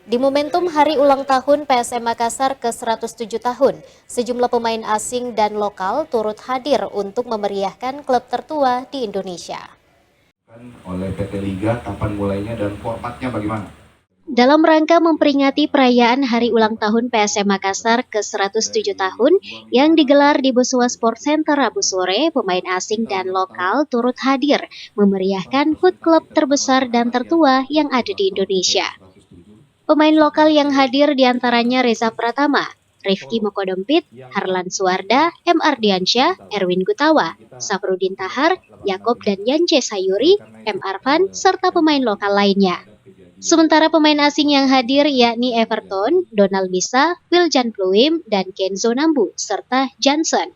Di momentum hari ulang tahun PSM Makassar ke-107 tahun, sejumlah pemain asing dan lokal turut hadir untuk memeriahkan klub tertua di Indonesia. Oleh PT Liga, kapan mulainya dan formatnya bagaimana? Dalam rangka memperingati perayaan Hari Ulang Tahun PSM Makassar ke-107 tahun yang digelar di Bosua Sport Center Rabu sore, pemain asing dan lokal turut hadir memeriahkan HUT klub terbesar dan tertua yang ada di Indonesia. Pemain lokal yang hadir diantaranya Reza Pratama, Rifki Mokodompit, Harlan Suarda, M. Ardiansyah, Erwin Gutawa, Safrudin Tahar, Yakob dan Yance Sayuri, M. Arfan, serta pemain lokal lainnya. Sementara pemain asing yang hadir yakni Everton, Donald Bisa, Wiljan Pluim, dan Kenzo Nambu, serta Johnson.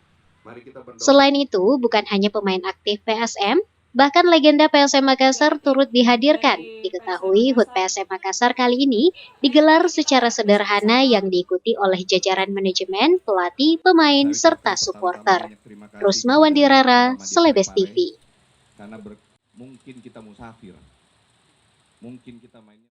Selain itu, bukan hanya pemain aktif PSM, bahkan legenda PSM Makassar turut dihadirkan. Diketahui HUT PSM Makassar kali ini digelar secara sederhana yang diikuti oleh jajaran manajemen, pelatih, pemain, serta supporter. Rusma Wandirara, Selebes TV. Karena mungkin kita musafir, mungkin kita mainnya